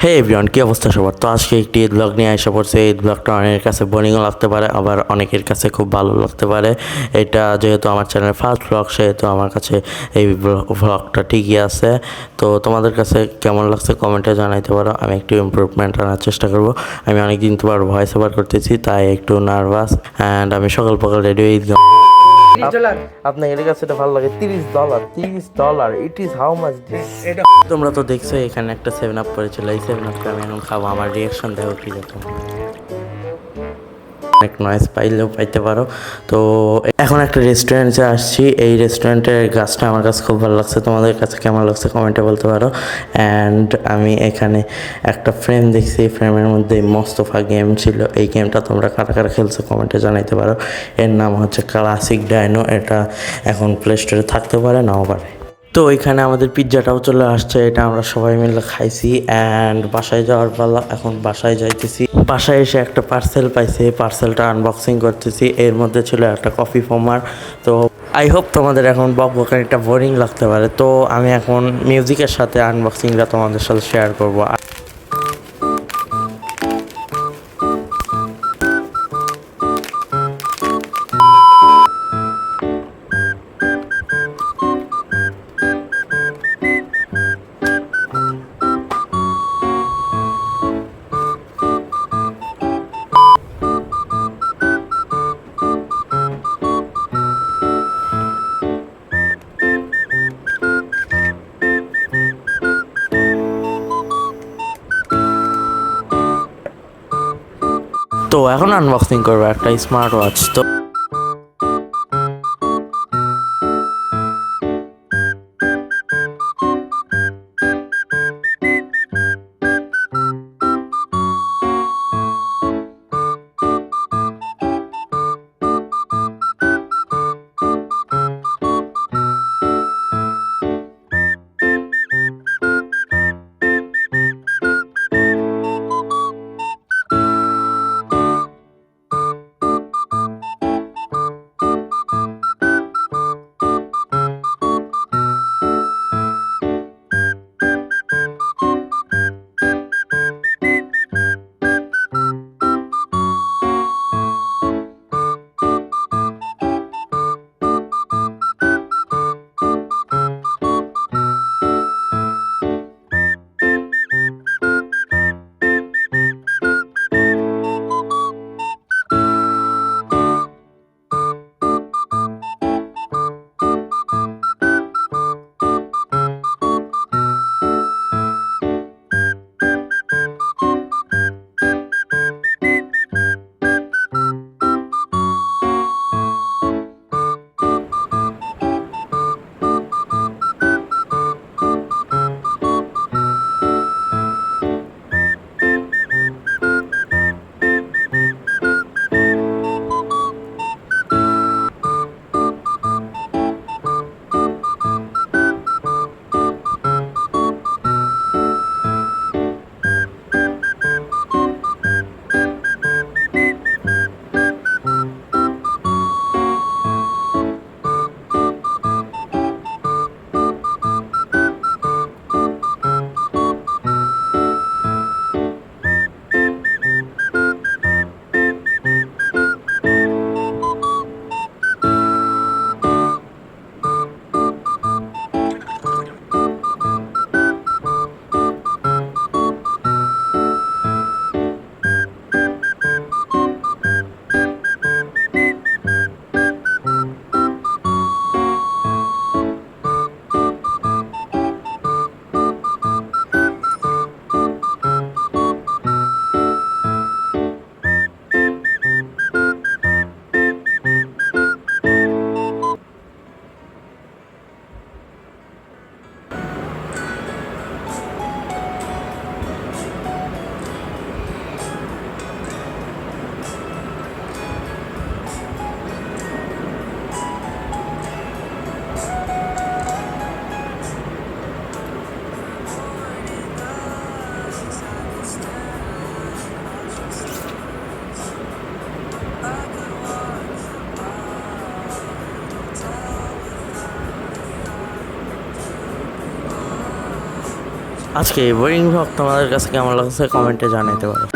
হে everyone, কী অবস্থা সবার? তো আজকে একটি ঈদ ব্লগ নিয়ে আসা পড়ছে। ঈদ ব্লগটা অনেকের কাছে বোরিংও লাগতে পারে, আবার অনেকের কাছে খুব ভালো লাগতে পারে। এটা যেহেতু আমার চ্যানেলের ফার্স্ট ব্লগ, সেহেতু আমার কাছে এই ব্লগটা ঠিকই আছে। তো তোমাদের কাছে কেমন লাগছে কমেন্টে জানাইতে পারো। আমি একটু ইমপ্রুভমেন্ট আনার চেষ্টা করব। আমি অনেকদিন তোমার ভয়েস ওভার করতেছি, তাই একটু নার্ভাস। অ্যান্ড আমি সকাল সকাল রেডি হয়ে ঈদগাহ। আপনার এর কাছে এটা ভালো লাগে। $30, $30, it is how much this? তোমরা তো দেখছো এখানে একটা 7 আপ পড়েছিল। এই 7 আপটা আমি এখন খাবো। আমার রিয়াকশন দেখো কি রকম। অনেক নয়েজ পাইলেও পাইতে পারো। তো এখন একটা রেস্টুরেন্টে আসছি। এই রেস্টুরেন্টের গাছটা আমার কাছে খুব ভালো লাগছে। তোমাদের কাছে কেমন লাগছে কমেন্টে বলতে পারো। অ্যান্ড আমি এখানে একটা ফ্রেম দেখছি। এই ফ্রেমের মধ্যে মোস্তফা গেম ছিল। এই গেমটা তোমরা কারা কারা খেলছো কমেন্টে জানাইতে পারো। এর নাম হচ্ছে ক্লাসিক ডাইনো। এটা এখন প্লে স্টোরে থাকতে পারে, নাও পারে। তো ওইখানে আমাদের পিৎজাটাও চলে আসছে। এটা আমরা সবাই মিলে খাইছি। অ্যান্ড বাসায় যাওয়ার পালা। এখন বাসায় যাইতেছি। বাসায় এসে একটা পার্সেল পাইছি। পার্সেলটা আনবক্সিং করতেছি। এর মধ্যে ছিল একটা কফি ফোমার। তো আই হোপ তোমাদের এখন বকবকানিটা বোরিং লাগতে পারে। তো আমি এখন মিউজিকের সাথে আনবক্সিংটা তোমাদের সাথে শেয়ার করবো। তো এখন আনবক্সিং করবো একটা স্মার্ট ওয়াচ। তো আজকে এই বোরিং ভ্লগ তোমাদের কাছে কেমন লাগছে কমেন্টে জানাতে পারো।